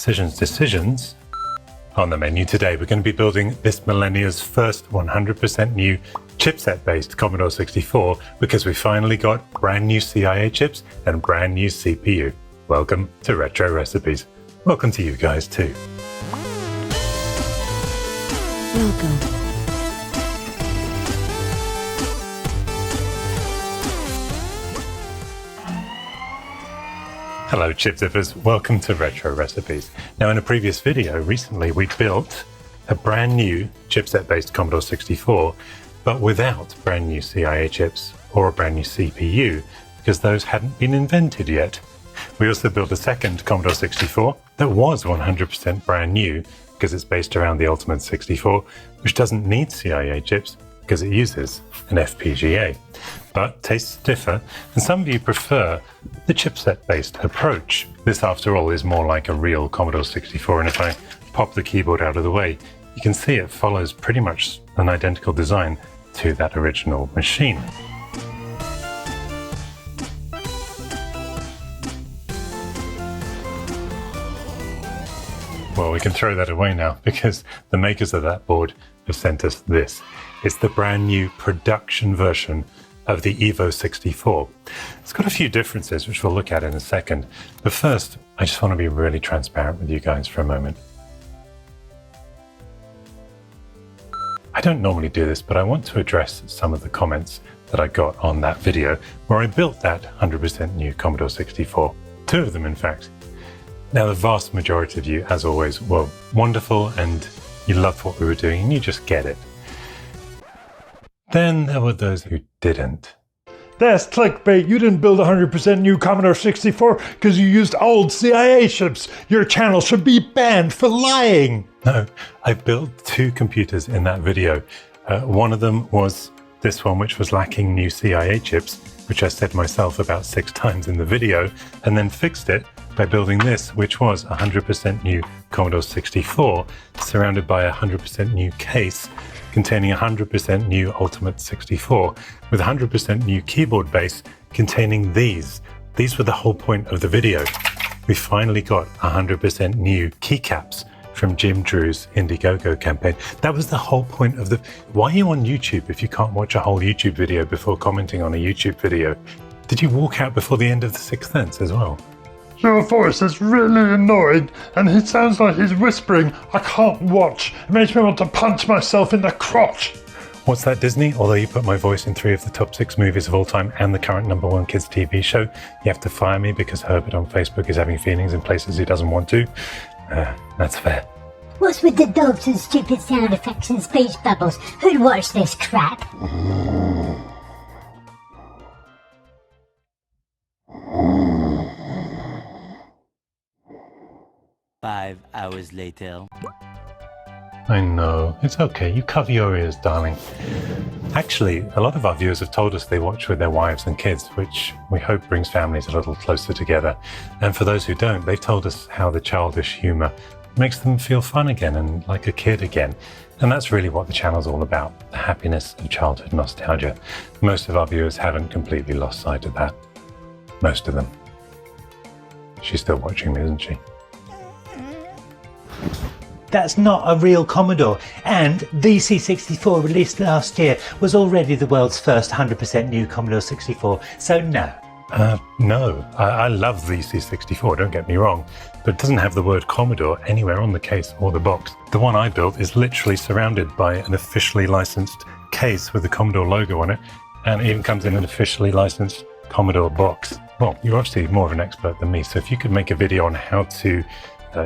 decisions. On the menu today, we're going to be building this millennia's first 100% new chipset-based Commodore 64 because we finally got brand new CIA chips and brand new CPU. Welcome to Retro Recipes. Welcome to you guys too. Welcome. Hello chip zippers, welcome to Retro Recipes. Now in a previous video recently we built a brand new chipset-based Commodore 64 but without brand new CIA chips or a brand new CPU because those hadn't been invented yet. We also built a second Commodore 64 that was 100% brand new because it's based around the Ultimate 64, which doesn't need CIA chips because it uses an FPGA. But tastes differ, and some of you prefer the chipset-based approach. This, after all, is more like a real Commodore 64, and if I pop the keyboard out of the way, you can see it follows pretty much an identical design to that original machine. Well, we can throw that away now because the makers of that board have sent us this. It's the brand new production version of the Evo 64. It's got a few differences, which we'll look at in a second. But first, I just want to be really transparent with you guys for a moment. I don't normally do this, but I want to address some of the comments that I got on that video where I built that 100% new Commodore 64. Two of them, in fact. Now, the vast majority of you, as always, were wonderful and you loved what we were doing and you just get it. Then there were those who didn't. That's clickbait. You didn't build a 100% new Commodore 64 because you used old CIA chips. Your channel should be banned for lying. No, I built two computers in that video. One of them was this one, which was lacking new CIA chips, which I said myself about 6 times in the video, and then fixed it by building this, which was a 100% new Commodore 64, surrounded by a 100% new case containing a 100% new Ultimate 64, with 100% new keyboard base containing these. These were the whole point of the video. We finally got 100% new keycaps from Jim Drew's Indiegogo campaign. That was the whole point of the... Why are you on YouTube if you can't watch a whole YouTube video before commenting on a YouTube video? Did you walk out before the end of The Sixth Sense as well? Your voice is really annoying, and it sounds like he's whispering, I can't watch. It makes me want to punch myself in the crotch. What's that, Disney? Although you put my voice in 3 of the top 6 movies of all time and the current #1 kids TV show, you have to fire me because Herbert on Facebook is having feelings in places he doesn't want to. That's fair. What's with the dogs and stupid sound effects and speech bubbles? Who'd watch this crap? Five hours later. I know. It's okay. You cover your ears, darling. Actually, a lot of our viewers have told us they watch with their wives and kids, which we hope brings families a little closer together. And for those who don't, they've told us how the childish humor makes them feel fun again and like a kid again. And that's really what the channel's all about, the happiness of childhood nostalgia. Most of our viewers haven't completely lost sight of that. Most of them. She's still watching me, isn't she? That's not a real Commodore, and the C64 released last year was already the world's first 100% new Commodore 64, so no. No. I love the C64, don't get me wrong, but it doesn't have the word Commodore anywhere on the case or the box. The one I built is literally surrounded by an officially licensed case with the Commodore logo on it, and it even comes in an officially licensed Commodore box. Well, you're obviously more of an expert than me, so if you could make a video on how to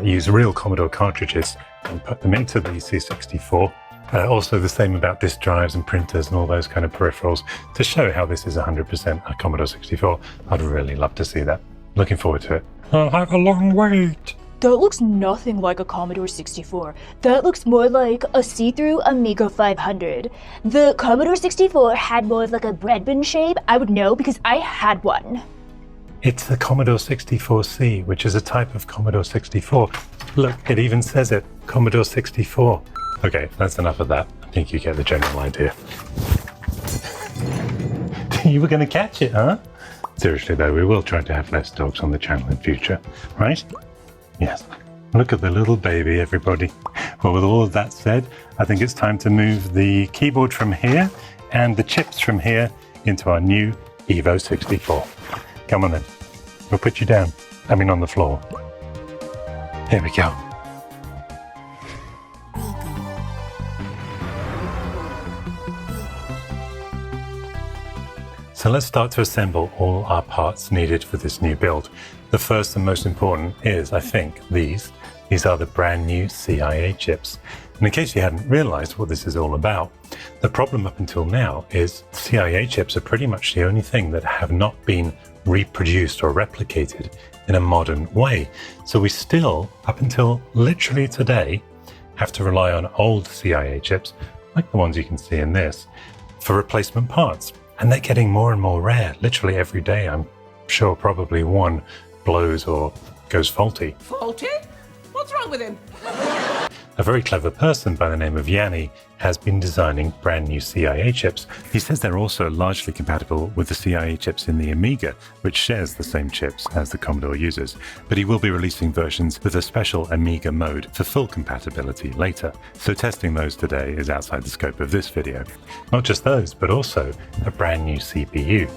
use real Commodore cartridges and put them into the C64. Also the same about disk drives and printers and all those kind of peripherals to show how this is 100% a Commodore 64. I'd really love to see that. Looking forward to it. I'll have a long wait. That looks nothing like a Commodore 64. That looks more like a see-through Amiga 500. The Commodore 64 had more of like a bread bin shape. I would know because I had one. It's the Commodore 64C, which is a type of Commodore 64. Look, it even says it, Commodore 64. Okay, that's enough of that. I think you get the general idea. You were going to catch it, huh? Seriously though, we will try to have less dogs on the channel in future, right? Yes. Look at the little baby, everybody. Well, with all of that said, I think it's time to move the keyboard from here and the chips from here into our new Evo 64. Come on then. We'll put you down. I mean on the floor. Here we go. So let's start to assemble all our parts needed for this new build. The first and most important is, I think, these. These are the brand new CIA chips. And in case you hadn't realized what this is all about, the problem up until now is CIA chips are pretty much the only thing that have not been reproduced or replicated in a modern way. So we still, up until literally today, have to rely on old CIA chips, like the ones you can see in this, for replacement parts. And they're getting more and more rare. Literally every day, I'm sure probably one blows or goes faulty. Faulty? What's wrong with him? A very clever person by the name of Yanni has been designing brand new CIA chips. He says they're also largely compatible with the CIA chips in the Amiga, which shares the same chips as the Commodore uses. But he will be releasing versions with a special Amiga mode for full compatibility later. So testing those today is outside the scope of this video. Not just those, but also a brand new CPU.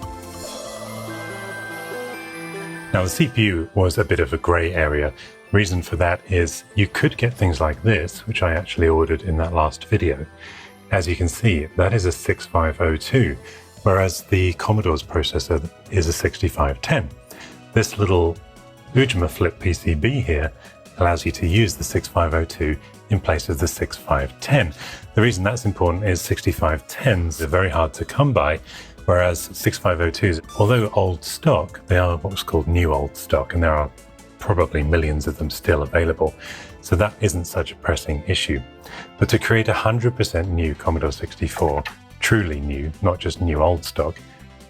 Now the CPU was a bit of a grey area. Reason for that is you could get things like this, which I actually ordered in that last video. As you can see, that is a 6502, whereas the Commodore's processor is a 6510. This little Ujima Flip PCB here allows you to use the 6502 in place of the 6510. The reason that's important is 6510s are very hard to come by, whereas 6502s, although old stock, they are what's called new old stock, and there are probably millions of them still available. So that isn't such a pressing issue. But to create 100% new Commodore 64, truly new, not just new old stock,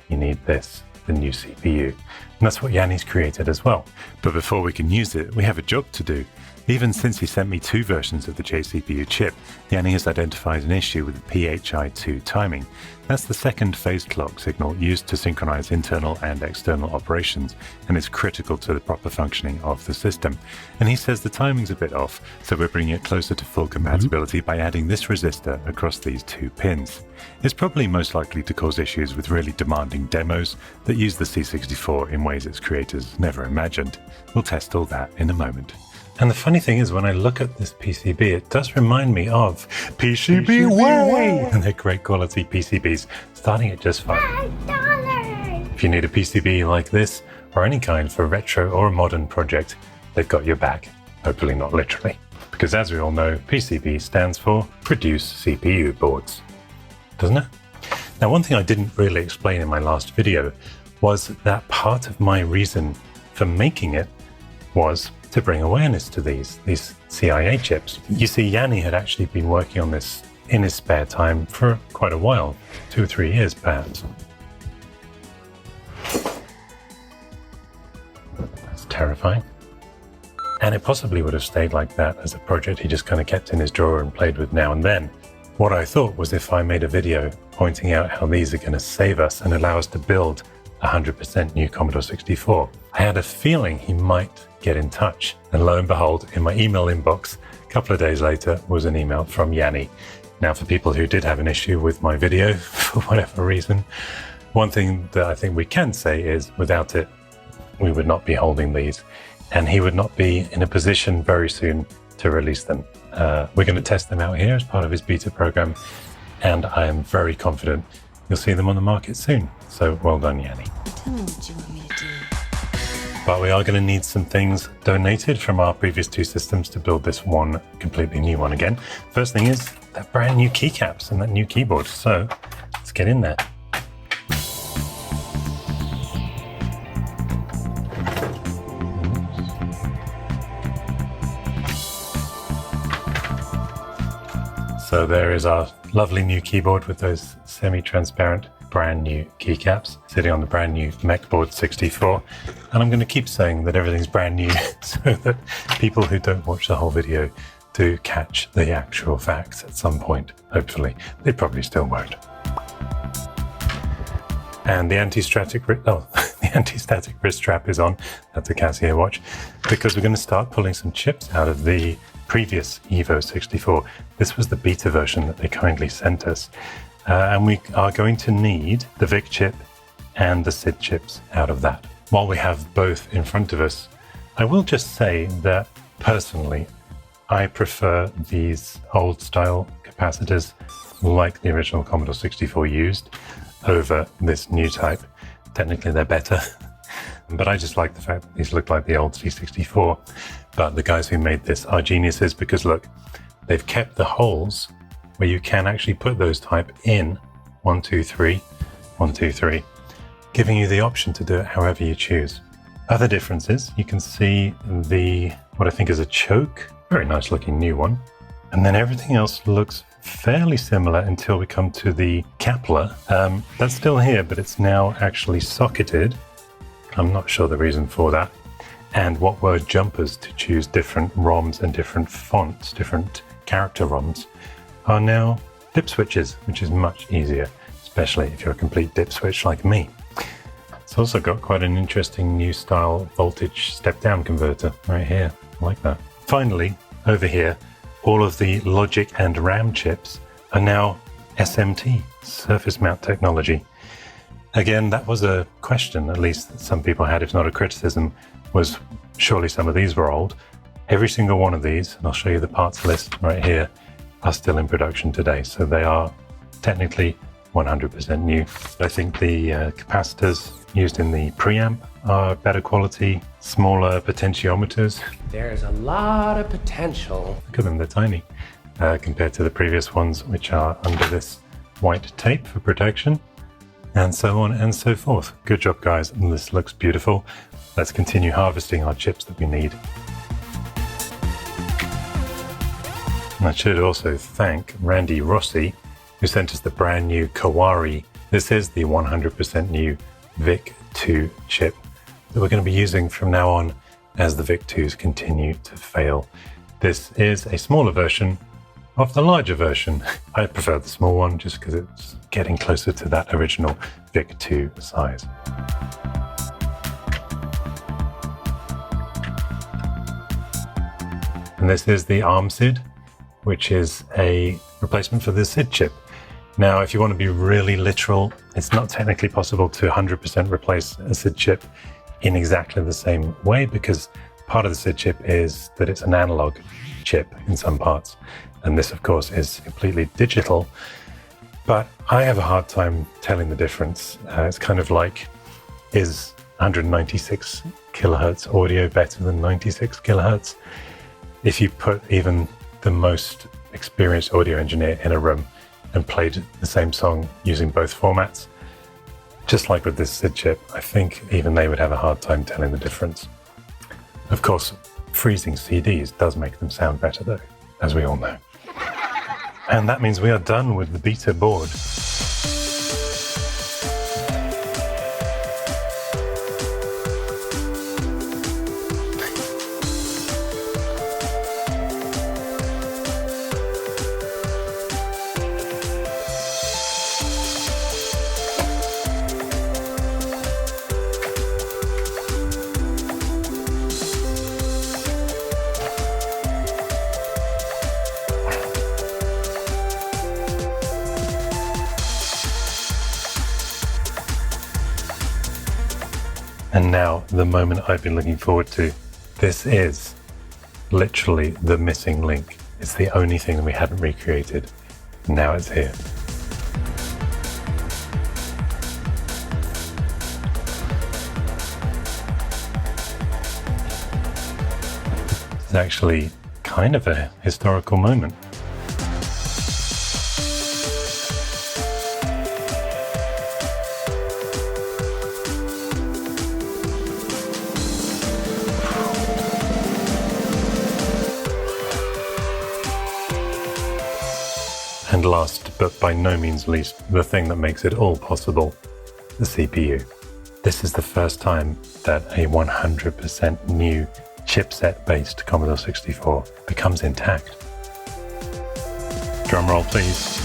you need this, the new CPU. And that's what Yanni's created as well. But before we can use it, we have a job to do. Even since he sent me 2 versions of the JCPU chip, Yanni has identified an issue with the PHI-2 timing. That's the second phase clock signal used to synchronize internal and external operations, and is critical to the proper functioning of the system. And he says the timing's a bit off, so we're bringing it closer to full compatibility by adding this resistor across these 2 pins. It's probably most likely to cause issues with really demanding demos that use the C64 in ways its creators never imagined. We'll test all that in a moment. And the funny thing is, when I look at this PCB, it does remind me of PCBWay! And they're great quality PCBs, starting at just $5. If you need a PCB like this, or any kind for retro or a modern project, they've got your back. Hopefully not literally. Because as we all know, PCB stands for Produce CPU Boards. Doesn't it? Now, one thing I didn't really explain in my last video was that part of my reason for making it was to bring awareness to these CIA chips. You see, Yanni had actually been working on this in his spare time for quite a while, 2 or 3 years perhaps. That's terrifying. And it possibly would have stayed like that as a project he just kind of kept in his drawer and played with now and then. What I thought was, if I made a video pointing out how these are going to save us and allow us to build 100% new Commodore 64, I had a feeling he might get in touch. And lo and behold, in my email inbox, a couple of days later, was an email from Yanni. Now, for people who did have an issue with my video, for whatever reason, one thing that I think we can say is, without it, we would not be holding these, and he would not be in a position very soon to release them. We're going to test them out here as part of his beta program, and I am very confident you'll see them on the market soon. So well done, Yanni. But we are going to need some things donated from our previous 2 systems to build this one completely new one again. First thing is that brand new keycaps and that new keyboard. So let's get in there. So there is our lovely new keyboard with those semi-transparent brand new keycaps sitting on the brand new MechBoard 64. And I'm going to keep saying that everything's brand new so that people who don't watch the whole video do catch the actual facts at some point, hopefully. They probably still won't. And the anti-static anti-static wrist strap is on. That's a Casio watch, because we're going to start pulling some chips out of the previous Evo 64. This was the beta version that they kindly sent us. And we are going to need the VIC chip and the SID chips out of that. While we have both in front of us, I will just say that personally, I prefer these old style capacitors like the original Commodore 64 used over this new type. Technically they're better, but I just like the fact that these look like the old C64. But the guys who made this are geniuses, because look, they've kept the holes where you can actually put those type in 1, 2, 3, 1, 2, 3, giving you the option to do it however you choose. Other differences, you can see what I think is a choke, very nice looking new one. And then everything else looks fairly similar until we come to the Kepler. That's still here, but it's now actually socketed. I'm not sure the reason for that. And what were jumpers to choose different ROMs and different fonts, different character ROMs, are now dip switches, which is much easier, especially if you're a complete dip switch like me. It's also got quite an interesting new style voltage step-down converter right here. I like that. Finally, over here, all of the logic and RAM chips are now SMT, surface mount technology. Again, that was a question, at least that some people had, if not a criticism, was surely some of these were old. Every single one of these, and I'll show you the parts list right here, are still in production today. So they are technically 100% new. I think the capacitors used in the preamp are better quality, smaller potentiometers. There's a lot of potential. Look at them, they're tiny compared to the previous ones, which are under this white tape for protection, and so on and so forth. Good job, guys, and this looks beautiful. Let's continue harvesting our chips that we need. And I should also thank Randy Rossi, who sent us the brand new Kawari. This is the 100% new VIC-2 chip that we're going to be using from now on as the VIC-2s continue to fail. This is a smaller version of the larger version. I prefer the small one just because it's getting closer to that original VIC-2 size. And this is the ARM SID, which is a replacement for the SID chip. Now, if you want to be really literal, it's not technically possible to 100% replace a SID chip in exactly the same way, because part of the SID chip is that it's an analog chip in some parts. And this, of course, is completely digital. But I have a hard time telling the difference. It's kind of like, is 196 kilohertz audio better than 96 kilohertz? If you put even the most experienced audio engineer in a room and played the same song using both formats, just like with this SID chip, I think even they would have a hard time telling the difference. Of course, freezing CDs does make them sound better though, as we all know. And that means we are done with the beta board. And now, the moment I've been looking forward to. This is literally the missing link. It's the only thing that we hadn't recreated. Now it's here. It's actually kind of a historical moment. And last, but by no means least, the thing that makes it all possible, the CPU. This is the first time that a 100% new chipset-based Commodore 64 becomes intact. Drum roll, please.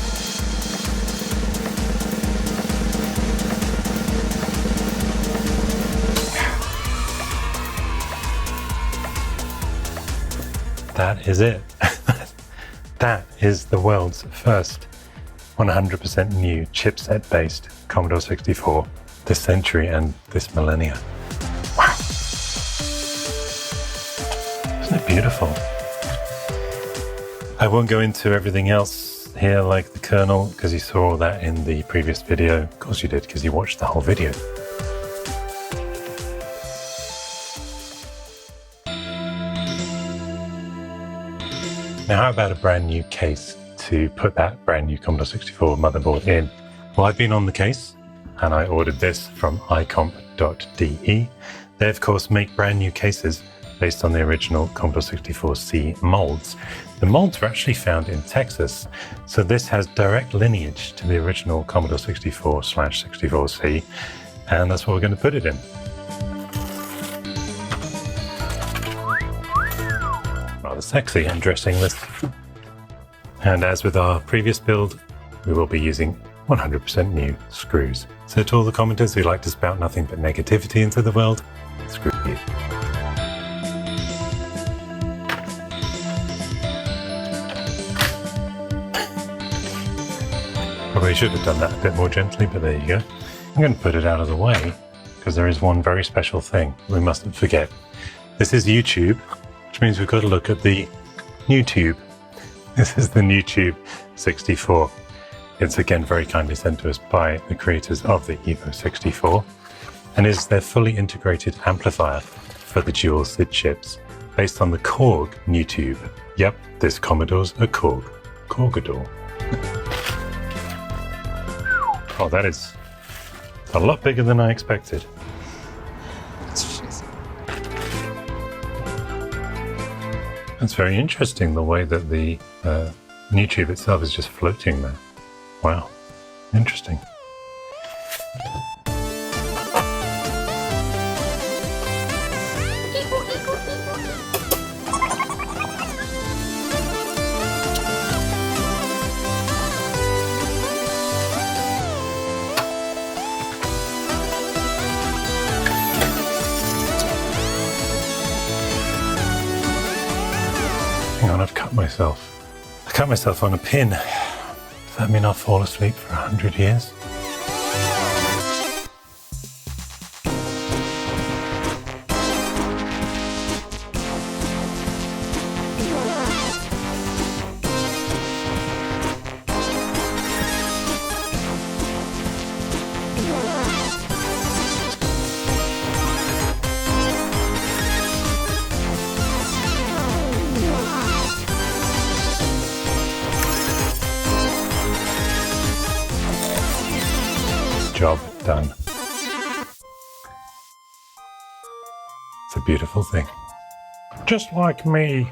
that is it. That is the world's first 100% new chipset-based Commodore 64 this century and this millennia. Wow. Isn't it beautiful? I won't go into everything else here like the kernel because you saw that in the previous video. Of course you did because you watched the whole video. Now how about a brand new case to put that brand new Commodore 64 motherboard in? Well, I've been on the case and I ordered this from icomp.de. They of course make brand new cases based on the original Commodore 64C molds. The molds were actually found in Texas, so this has direct lineage to the original Commodore 64/64C, and that's what we're going to put it in. Rather sexy, I'm dressing this. And as with our previous build, we will be using 100% new screws. So to all the commenters who like to spout nothing but negativity into the world, screw you. Probably should have done that a bit more gently, but there you go. I'm going to put it out of the way because there is one very special thing we mustn't forget. This is YouTube, which means we've got to look at the new tube. This is the new Tube 64. It's again very kindly sent to us by the creators of the Evo 64 and is their fully integrated amplifier for the dual SID chips based on the Korg new tube. Yep, this Commodore's a Korg. Korgador. Oh, that is a lot bigger than I expected. It's very interesting the way that the new tube itself is just floating there. Wow, interesting. Hang on, I've cut myself. I cut myself on a pin. Does that mean I'll fall asleep for 100 years? Job done. It's a beautiful thing. Just like me.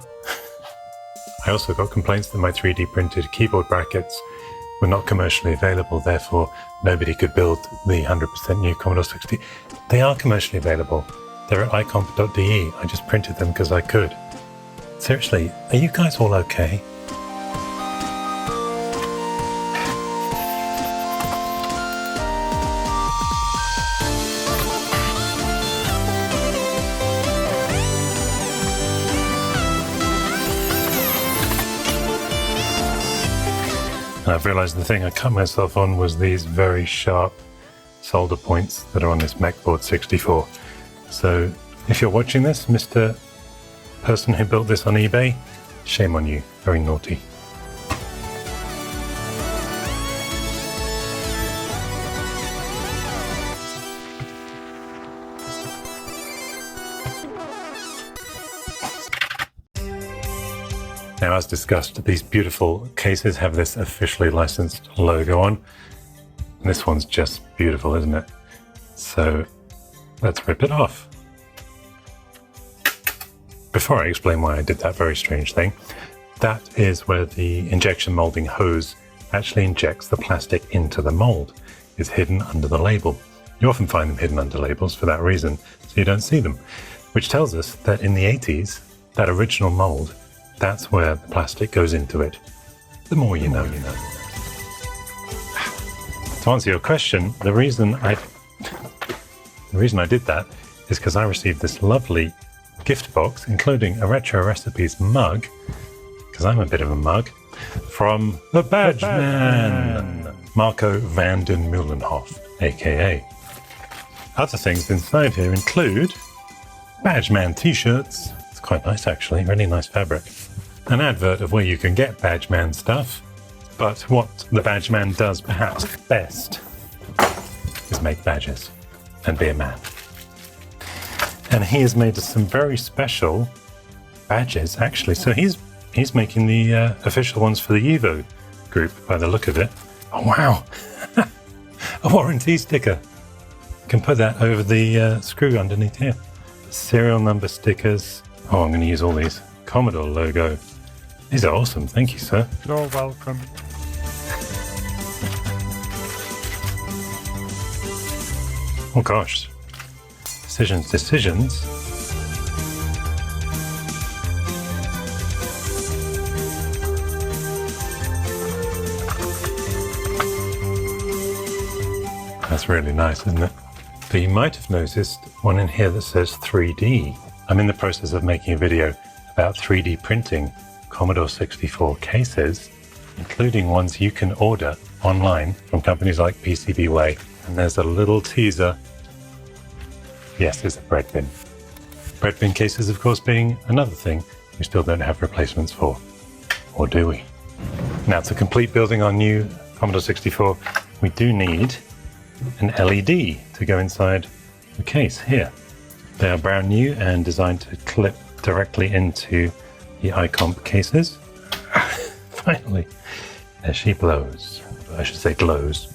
I also got complaints that my 3D printed keyboard brackets were not commercially available, therefore nobody could build the 100% new Commodore 60. They are commercially available. They're at icomp.de. I just printed them because I could. Seriously, are you guys all okay? And I've realized the thing I cut myself on was these very sharp solder points that are on this MechBoard 64. So if you're watching this, Mr. Person who built this on eBay, shame on you, very naughty. Now, as discussed, these beautiful cases have this officially licensed logo on. And this one's just beautiful, isn't it? So let's rip it off. Before I explain why I did that very strange thing, that is where the injection molding hose actually injects the plastic into the mold. It's hidden under the label. You often find them hidden under labels for that reason, so you don't see them. Which tells us that in the 80s, that original mold, that's where the plastic goes into it. The more you know, you know. To answer your question, the reason I did that is because I received this lovely gift box, including a Retro Recipes mug, because I'm a bit of a mug, from the Badge Man, Marco van den Meulenhof, aka. Other things inside here include Badge Man t-shirts. It's quite nice actually, really nice fabric. An advert of where you can get Badge Man stuff. But what the Badge Man does perhaps best is make badges and be a man. And he has made us some very special badges actually. So he's making the official ones for the Evo group by the look of it. Oh wow, a warranty sticker. You can put that over the screw underneath here. Serial number stickers. Oh, I'm going to use all these. Commodore logo. These are awesome. Thank you, sir. You're welcome. Oh gosh. Decisions. That's really nice, isn't it? But you might have noticed one in here that says 3D. I'm in the process of making a video about 3D printing Commodore 64 cases, including ones you can order online from companies like PCBWay. And there's a little teaser. Yes, it's a bread bin. Bread bin cases, of course, being another thing we still don't have replacements for. Or do we? Now, to complete building our new Commodore 64, we do need an LED to go inside the case here. They are brand new and designed to clip directly into the iComp cases. Finally, there she blows. I should say glows.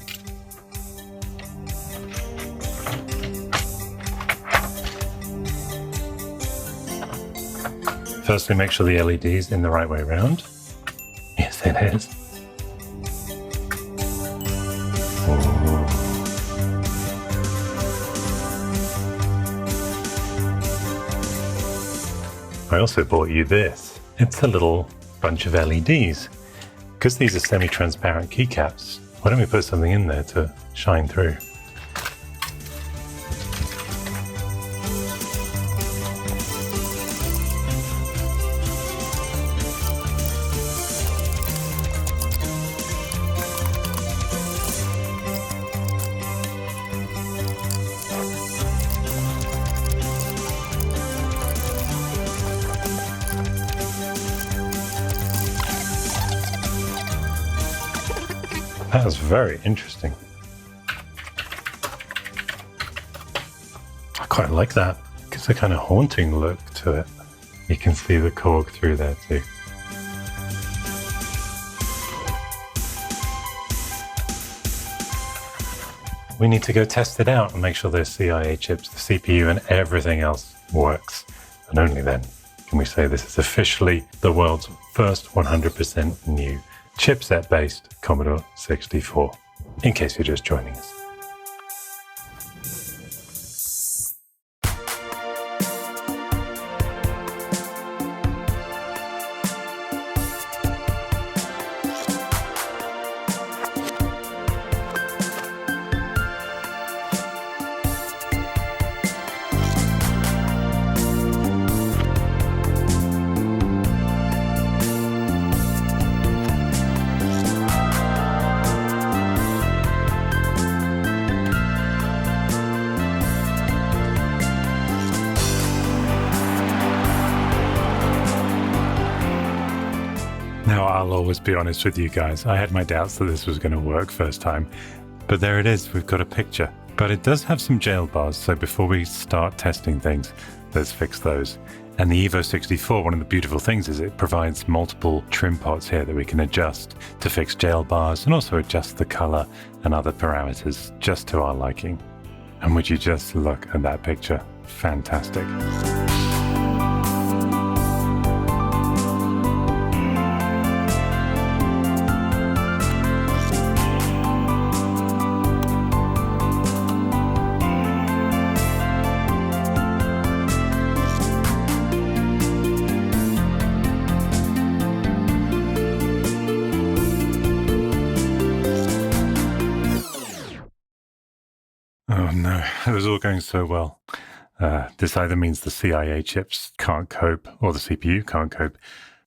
Firstly, make sure the LED is in the right way around. Yes, it is. Ooh. I also bought you this. It's a little bunch of LEDs. Because these are semi-transparent keycaps, why don't we put something in there to shine through? That was very interesting. I quite like that. It's a kind of haunting look to it. You can see the Korg through there too. We need to go test it out and make sure those CIA chips, the CPU and everything else works. And only then can we say this is officially the world's first 100% new chipset-based Commodore 64, in case you're just joining us. Now, I'll always be honest with you guys. I had my doubts that this was going to work first time, but there it is. We've got a picture. But it does have some jail bars, so before we start testing things, let's fix those. And the Evo 64, one of the beautiful things is it provides multiple trim pots here that we can adjust to fix jail bars and also adjust the color and other parameters just to our liking. And would you just look at that picture? Fantastic. Oh no, it was all going so well. This either means the CIA chips can't cope or the CPU can't cope.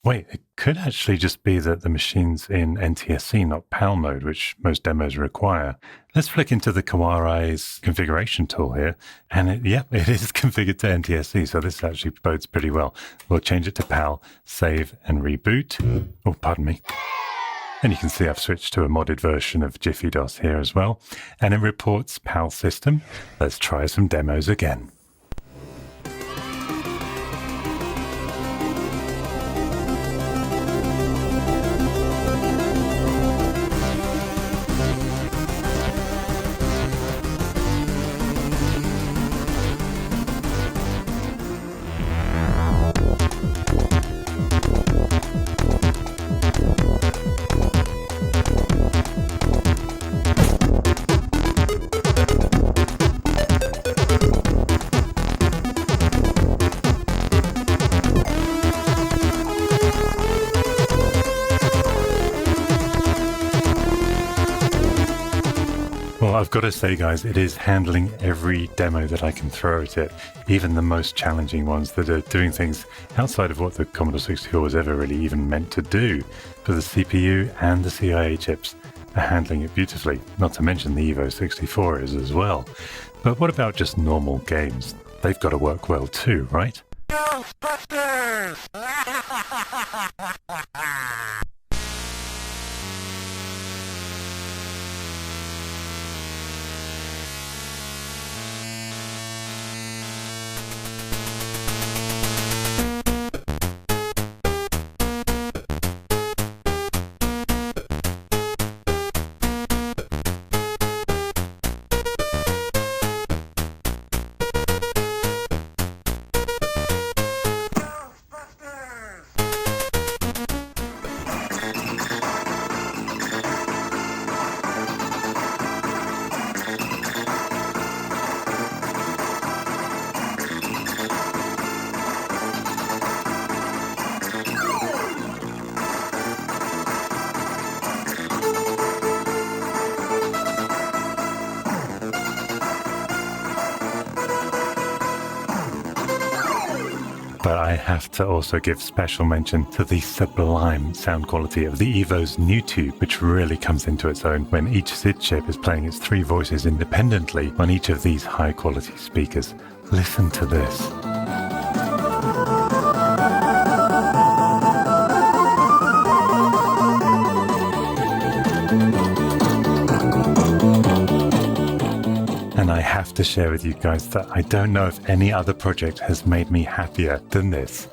Wait, it could actually just be that the machine's in NTSC, not PAL mode, which most demos require. Let's flick into the Kawarai's configuration tool here, and it is configured to NTSC, so this actually bodes pretty well. We'll change it to PAL, save and reboot. Oh, pardon me. And you can see I've switched to a modded version of Jiffy DOS here as well, and it reports PAL system. Let's try some demos again. Well, I've got to say, guys, it is handling every demo that I can throw at it, even the most challenging ones that are doing things outside of what the Commodore 64 was ever really even meant to do. But the CPU and the CIA chips are handling it beautifully, not to mention the Evo 64 is as well. But what about just normal games? They've got to work well too, right? Ghostbusters! But I have to also give special mention to the sublime sound quality of the Evo's new tube, which really comes into its own when each SID chip is playing its three voices independently on each of these high-quality speakers. Listen to this. And I have to share with you guys that I don't know if any other project has made me happier than this.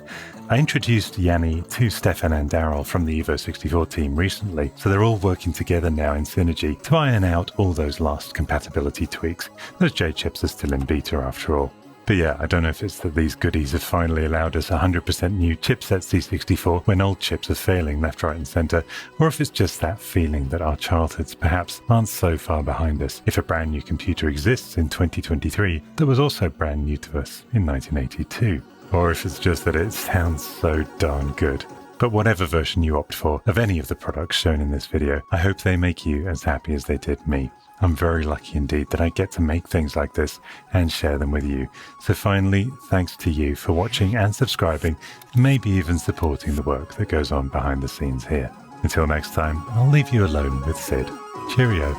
I introduced Yanni to Stefan and Daryl from the Evo 64 team recently, so they're all working together now in Synergy to iron out all those last compatibility tweaks. Those J-chips are still in beta after all. But yeah, I don't know if it's that these goodies have finally allowed us 100% new chipset C64 when old chips are failing left, right and centre, or if it's just that feeling that our childhoods perhaps aren't so far behind us if a brand new computer exists in 2023 that was also brand new to us in 1982. Or if it's just that it sounds so darn good. But whatever version you opt for of any of the products shown in this video, I hope they make you as happy as they did me. I'm very lucky indeed that I get to make things like this and share them with you. So finally, thanks to you for watching and subscribing, maybe even supporting the work that goes on behind the scenes here. Until next time, I'll leave you alone with Sid. Cheerio.